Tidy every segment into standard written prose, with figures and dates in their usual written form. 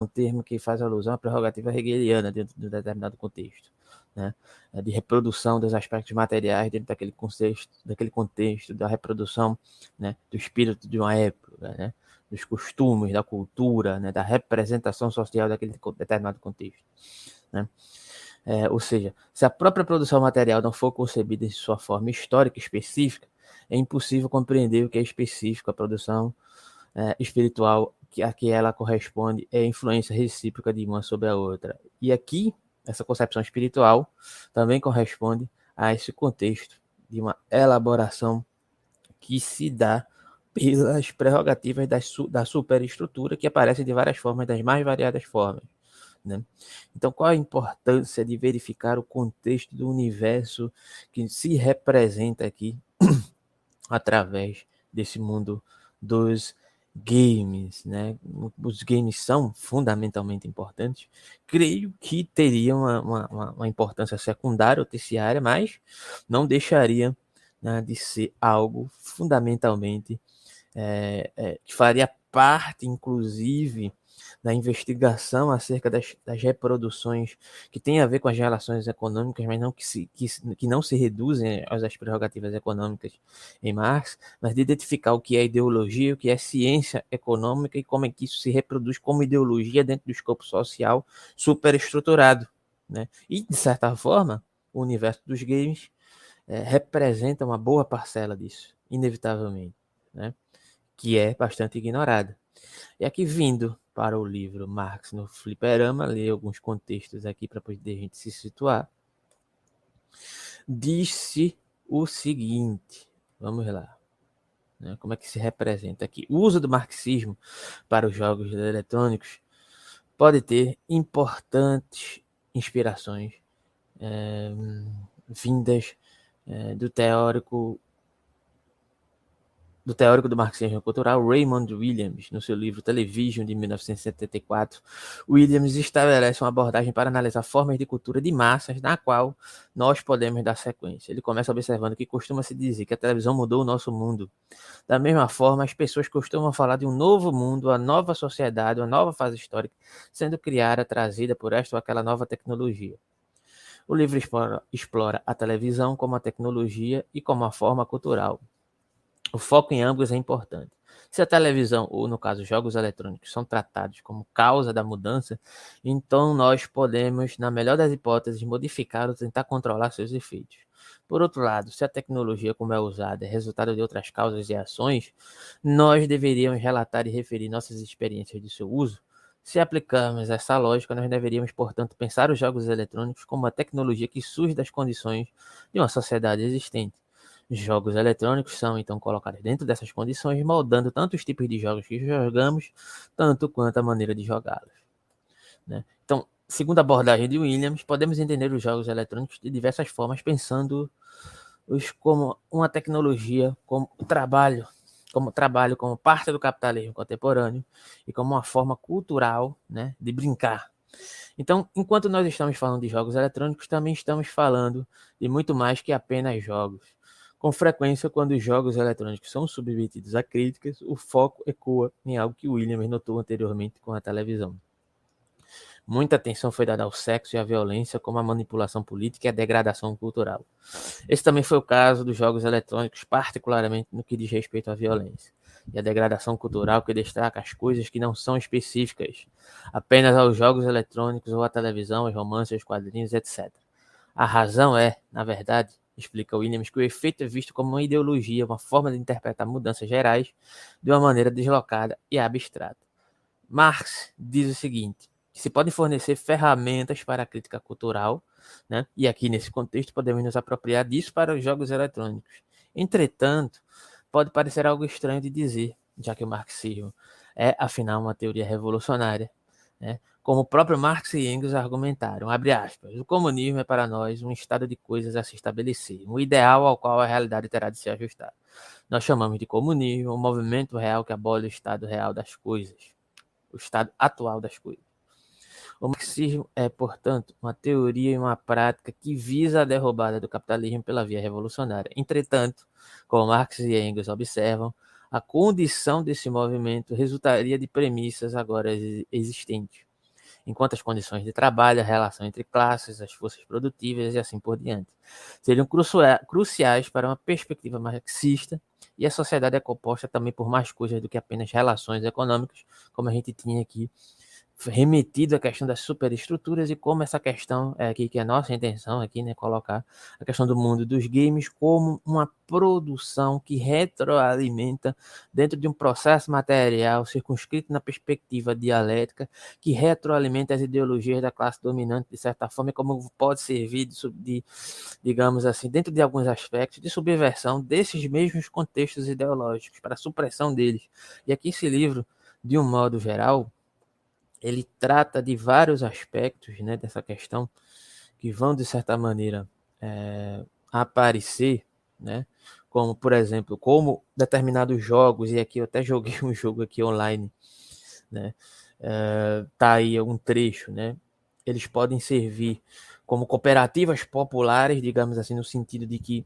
um termo que faz alusão à prerrogativa hegeliana dentro de um determinado contexto, né? De reprodução dos aspectos materiais dentro daquele contexto da reprodução, né, do espírito de uma época, né, dos costumes, da cultura, né, da representação social daquele determinado contexto, né? Ou seja, se a própria produção material não for concebida em sua forma histórica específica, é impossível compreender o que é específico. A produção espiritual a que ela corresponde é a influência recíproca de uma sobre a outra. E aqui, essa concepção espiritual também corresponde a esse contexto de uma elaboração que se dá pelas prerrogativas da superestrutura, que aparecem de várias formas, das mais variadas formas, né? Então, qual a importância de verificar o contexto do universo que se representa aqui através desse mundo dos games, né? Os games são fundamentalmente importantes. Creio que teriam uma importância secundária ou terciária, mas não deixaria, né, de ser algo fundamentalmente que faria parte, inclusive, da investigação acerca das reproduções que tem a ver com as relações econômicas, mas não que não se reduzem às prerrogativas econômicas em Marx, mas de identificar o que é ideologia, o que é ciência econômica e como é que isso se reproduz como ideologia dentro do escopo social superestruturado, né? E, de certa forma, o universo dos games representa uma boa parcela disso, inevitavelmente, né? Que é bastante ignorada. E aqui, vindo para o livro Marx no Fliperama, ler alguns contextos aqui para poder a gente se situar, diz-se o seguinte, vamos lá, né? Como é que se representa aqui? O uso do marxismo para os jogos eletrônicos pode ter importantes inspirações vindas do teórico do marxismo cultural Raymond Williams, no seu livro Television, de 1974. Williams estabelece uma abordagem para analisar formas de cultura de massas na qual nós podemos dar sequência. Ele começa observando que costuma-se dizer que a televisão mudou o nosso mundo. Da mesma forma, as pessoas costumam falar de um novo mundo, uma nova sociedade, uma nova fase histórica sendo criada, trazida por esta ou aquela nova tecnologia. O livro explora a televisão como a tecnologia e como a forma cultural. O foco em ambos é importante. Se a televisão, ou no caso jogos eletrônicos, são tratados como causa da mudança, então nós podemos, na melhor das hipóteses, modificar ou tentar controlar seus efeitos. Por outro lado, se a tecnologia como é usada é resultado de outras causas e ações, nós deveríamos relatar e referir nossas experiências de seu uso. Se aplicarmos essa lógica, nós deveríamos, portanto, pensar os jogos eletrônicos como uma tecnologia que surge das condições de uma sociedade existente. Jogos eletrônicos são então colocados dentro dessas condições, moldando tanto os tipos de jogos que jogamos, tanto quanto a maneira de jogá-los, né? Então, segundo a abordagem de Williams, podemos entender os jogos eletrônicos de diversas formas, pensando-os como uma tecnologia, como parte do capitalismo contemporâneo e como uma forma cultural, né, de brincar. Então, enquanto nós estamos falando de jogos eletrônicos, também estamos falando de muito mais que apenas jogos. Com frequência, quando os jogos eletrônicos são submetidos a críticas, o foco ecoa em algo que Williams notou anteriormente com a televisão. Muita atenção foi dada ao sexo e à violência, como a manipulação política e a degradação cultural. Esse também foi o caso dos jogos eletrônicos, particularmente no que diz respeito à violência e à degradação cultural, que destaca as coisas que não são específicas apenas aos jogos eletrônicos ou à televisão, aos romances, aos quadrinhos, etc. A razão é, na verdade, explica Williams, que o efeito é visto como uma ideologia, uma forma de interpretar mudanças gerais de uma maneira deslocada e abstrata. Marx diz o seguinte, que se podem fornecer ferramentas para a crítica cultural, né? E aqui nesse contexto podemos nos apropriar disso para os jogos eletrônicos. Entretanto, pode parecer algo estranho de dizer, já que o marxismo é, afinal, uma teoria revolucionária, né? Como o próprio Marx e Engels argumentaram, abre aspas, o comunismo é para nós um estado de coisas a se estabelecer, um ideal ao qual a realidade terá de se ajustar. Nós chamamos de comunismo o movimento real que abole o estado real das coisas, o estado atual das coisas. O marxismo é, portanto, uma teoria e uma prática que visa a derrubada do capitalismo pela via revolucionária. Entretanto, como Marx e Engels observam, a condição desse movimento resultaria de premissas agora existentes. enquanto as condições de trabalho, a relação entre classes, as forças produtivas e assim por diante seriam cruciais para uma perspectiva marxista, e a sociedade é composta também por mais coisas do que apenas relações econômicas, como a gente tinha aqui remetido à questão das superestruturas e como essa questão é aqui que é a nossa intenção aqui, né, colocar a questão do mundo dos games como uma produção que retroalimenta dentro de um processo material circunscrito na perspectiva dialética, que retroalimenta as ideologias da classe dominante de certa forma, e como pode servir de, digamos assim, dentro de alguns aspectos de subversão desses mesmos contextos ideológicos para a supressão deles. E aqui esse livro, de um modo geral, ele trata de vários aspectos, né, dessa questão que vão, de certa maneira, aparecer, né, como, por exemplo, como determinados jogos, e aqui eu até joguei um jogo aqui online, né, tá aí um trecho, né, eles podem servir como cooperativas populares, digamos assim, no sentido de que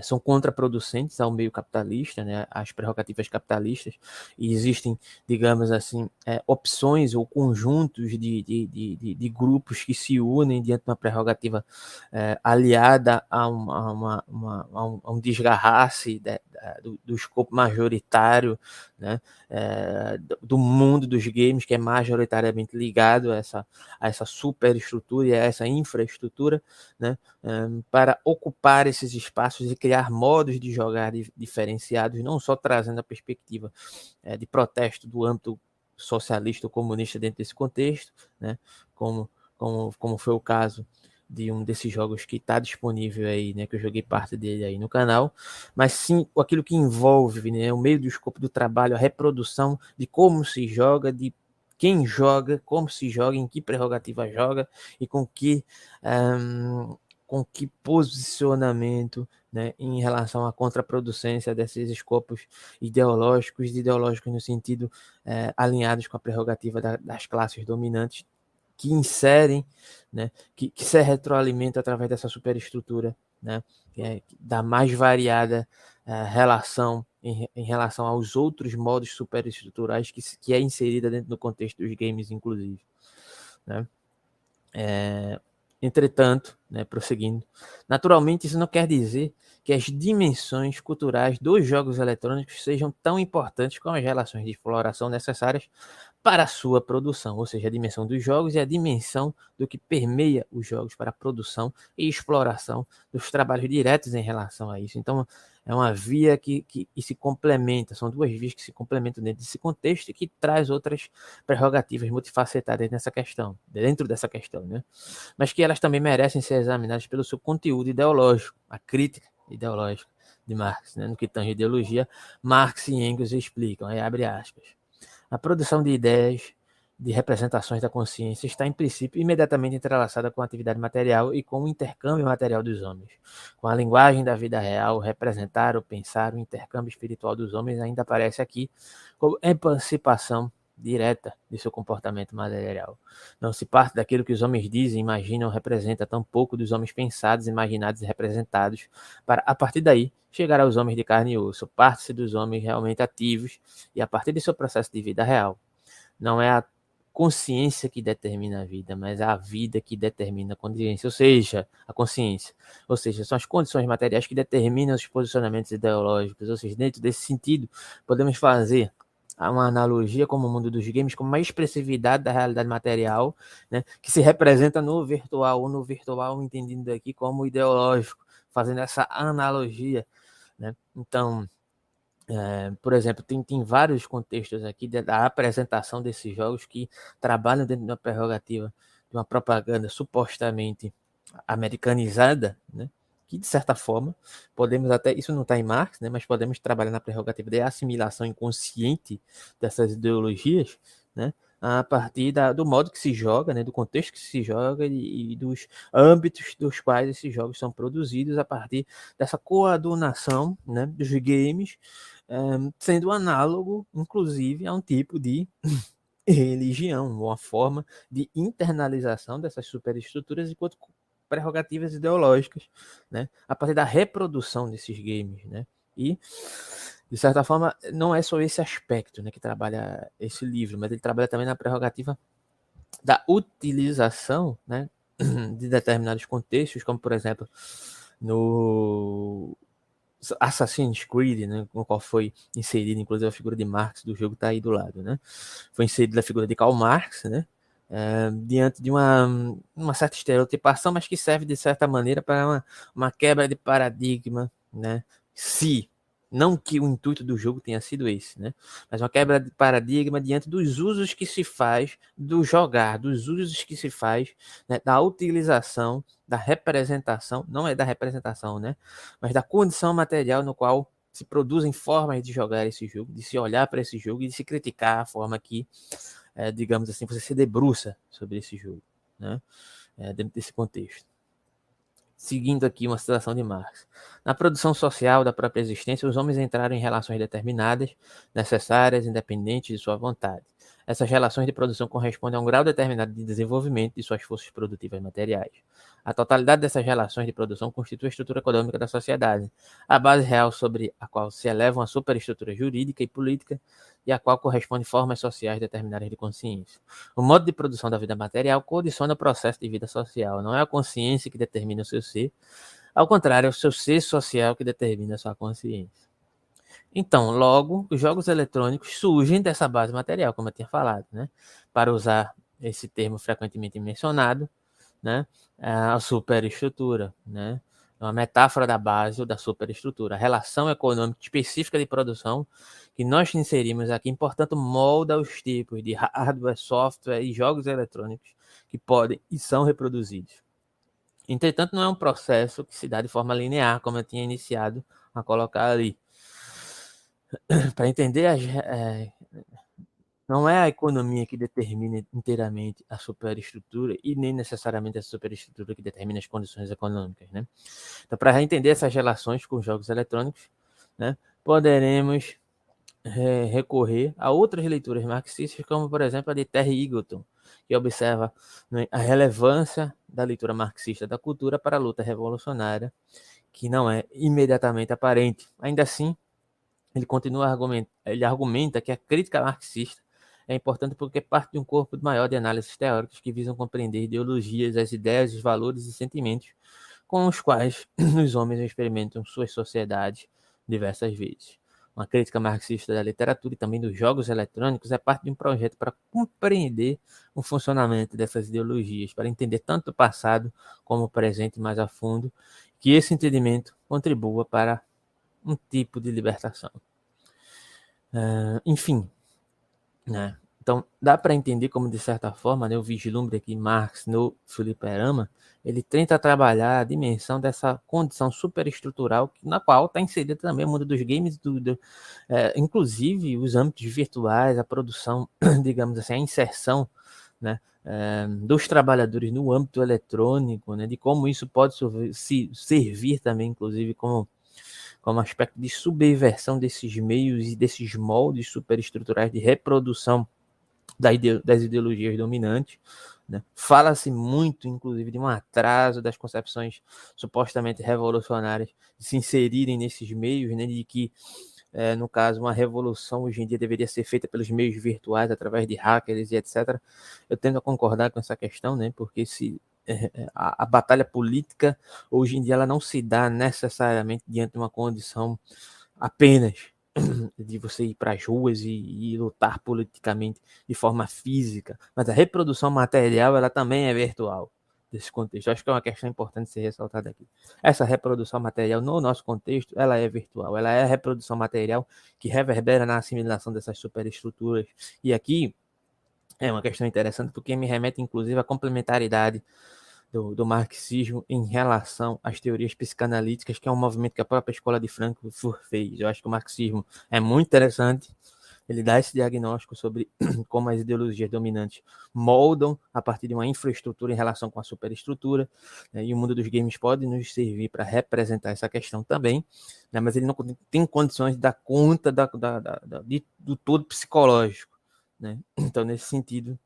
são contraproducentes ao meio capitalista, né, às prerrogativas capitalistas, e existem, digamos assim, opções ou conjuntos de grupos que se unem diante de uma prerrogativa aliada a um desgarrar-se do escopo majoritário, né, do mundo dos games, que é majoritariamente ligado a essa superestrutura e a essa infraestrutura, né, para ocupar esses espaços e criar modos de jogar diferenciados, não só trazendo a perspectiva de protesto do âmbito socialista ou comunista dentro desse contexto, né, como foi o caso de um desses jogos que está disponível aí, né, que eu joguei parte dele aí no canal, mas sim aquilo que envolve, né, o meio do escopo do trabalho, a reprodução de como se joga, de quem joga, como se joga, em que prerrogativa joga e com que posicionamento, né, em relação à contraproducência desses escopos ideológicos no sentido alinhados com a prerrogativa das classes dominantes, que inserem, né, que se retroalimenta através dessa superestrutura, né, da mais variada relação em relação aos outros modos superestruturais que é inserida dentro do contexto dos games, inclusive, né? Entretanto, né, prosseguindo, naturalmente isso não quer dizer que as dimensões culturais dos jogos eletrônicos sejam tão importantes como as relações de exploração necessárias para a sua produção, ou seja, a dimensão dos jogos e a dimensão do que permeia os jogos para a produção e exploração dos trabalhos diretos em relação a isso. Então, é uma via que se complementa, são duas vias que se complementam dentro desse contexto e que traz outras prerrogativas multifacetadas dentro dessa questão, né? Mas que elas também merecem ser examinadas pelo seu conteúdo ideológico, a crítica ideológica de Marx, né? No que tange a ideologia, Marx e Engels explicam, aí abre aspas. A produção de ideias, de representações da consciência está, em princípio, imediatamente entrelaçada com a atividade material e com o intercâmbio material dos homens. Com a linguagem da vida real, representar ou pensar o intercâmbio espiritual dos homens ainda aparece aqui como emancipação direta de seu comportamento material. Não se parte daquilo que os homens dizem, imaginam, representa, tampouco dos homens pensados, imaginados e representados, para, a partir daí, chegar aos homens de carne e osso. Parte-se dos homens realmente ativos e a partir do seu processo de vida real. Não é a consciência que determina a vida, mas é a vida que determina a consciência, ou seja, a consciência. Ou seja, são as condições materiais que determinam os posicionamentos ideológicos. Ou seja, dentro desse sentido, podemos fazer uma analogia como o mundo dos games, como uma expressividade da realidade material, né, que se representa no virtual, ou no virtual entendido aqui como ideológico, fazendo essa analogia, né? Então, por exemplo, tem vários contextos aqui da apresentação desses jogos que trabalham dentro da prerrogativa de uma propaganda supostamente americanizada, né? Que de certa forma podemos até, isso não está em Marx, né? Mas podemos trabalhar na prerrogativa de assimilação inconsciente dessas ideologias, né? A partir do modo que se joga, né? Do contexto que se joga e dos âmbitos dos quais esses jogos são produzidos a partir dessa coadunação, né? Dos games, sendo análogo, inclusive, a um tipo de religião, uma forma de internalização dessas superestruturas enquanto prerrogativas ideológicas, né, a partir da reprodução desses games, né, e de certa forma não é só esse aspecto, né, que trabalha esse livro, mas ele trabalha também na prerrogativa da utilização, né, de determinados contextos, como, por exemplo, no Assassin's Creed, né, no qual foi inserida, inclusive, a figura de Marx do jogo está aí do lado, né? Foi inserida a figura de Karl Marx, né? Diante de uma certa estereotipação, mas que serve, de certa maneira, para uma quebra de paradigma, né? Se não que o intuito do jogo tenha sido esse, né? Mas uma quebra de paradigma diante dos usos que se faz do jogar, dos usos que se faz, né, da utilização, da representação, não é da representação, né? Mas da condição material no qual se produzem formas de jogar esse jogo, de se olhar para esse jogo e de se criticar a forma que, digamos assim, você se debruça sobre esse jogo, né? Dentro desse contexto. Seguindo aqui uma citação de Marx. Na produção social da própria existência, os homens entraram em relações determinadas, necessárias, independentes de sua vontade. Essas relações de produção correspondem a um grau determinado de desenvolvimento de suas forças produtivas materiais. A totalidade dessas relações de produção constitui a estrutura econômica da sociedade, a base real sobre a qual se elevam a superestrutura jurídica e política e a qual correspondem formas sociais determinadas de consciência. O modo de produção da vida material condiciona o processo de vida social. Não é a consciência que determina o seu ser, ao contrário, é o seu ser social que determina a sua consciência. Então, logo, os jogos eletrônicos surgem dessa base material, como eu tinha falado, né? Para usar esse termo frequentemente mencionado, né? A superestrutura, né? É uma metáfora da base ou da superestrutura. A relação econômica específica de produção que nós inserimos aqui, portanto, molda os tipos de hardware, software e jogos eletrônicos que podem e são reproduzidos. Entretanto, não é um processo que se dá de forma linear, como eu tinha iniciado a colocar ali. Para entender não é a economia que determina inteiramente a superestrutura e nem necessariamente a superestrutura que determina as condições econômicas, né? Então, para entender essas relações com os jogos eletrônicos, né, poderemos recorrer a outras leituras marxistas, como, por exemplo, a de Terry Eagleton, que observa, né, a relevância da leitura marxista da cultura para a luta revolucionária, que não é imediatamente aparente. Ainda assim, ele argumenta que a crítica marxista é importante porque parte de um corpo maior de análises teóricas que visam compreender ideologias, as ideias, os valores e sentimentos com os quais os homens experimentam suas sociedades diversas vezes. Uma crítica marxista da literatura e também dos jogos eletrônicos é parte de um projeto para compreender o funcionamento dessas ideologias, para entender tanto o passado como o presente mais a fundo, que esse entendimento contribua para um tipo de libertação. Enfim, né? Então, dá para entender como, de certa forma, né, o vislumbre aqui, Marx, no Fliperama, ele tenta trabalhar a dimensão dessa condição superestrutural na qual está inserido também o mundo dos games, inclusive os âmbitos virtuais, a produção, digamos assim, a inserção, né, dos trabalhadores no âmbito eletrônico, né, de como isso pode se servir também, inclusive, como aspecto de subversão desses meios e desses moldes superestruturais de reprodução das ideologias dominantes. Né? Fala-se muito, inclusive, de um atraso das concepções supostamente revolucionárias de se inserirem nesses meios, né? De que, no caso, uma revolução hoje em dia deveria ser feita pelos meios virtuais, através de hackers e etc. Eu tendo a concordar com essa questão, né? Porque a batalha política hoje em dia ela não se dá necessariamente diante de uma condição apenas de você ir para as ruas e lutar politicamente de forma física, mas a reprodução material ela também é virtual desse contexto. Eu acho que é uma questão importante ser ressaltada aqui. Essa reprodução material no nosso contexto, ela é virtual, ela é a reprodução material que reverbera na assimilação dessas superestruturas. E aqui é uma questão interessante porque me remete inclusive à complementaridade do marxismo em relação às teorias psicanalíticas, que é um movimento que a própria escola de Frankfurt fez. Eu acho que o marxismo é muito interessante, ele dá esse diagnóstico sobre como as ideologias dominantes moldam a partir de uma infraestrutura em relação com a superestrutura, né, e o mundo dos games pode nos servir para representar essa questão também, né, mas ele não tem condições de dar conta do todo psicológico. Né? Então, nesse sentido,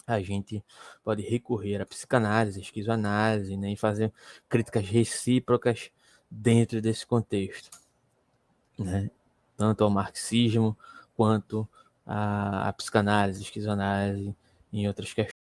a gente pode recorrer à psicanálise, à esquizoanálise, né, e fazer críticas recíprocas dentro desse contexto, né, tanto ao marxismo quanto à psicanálise, esquizoanálise e outras questões.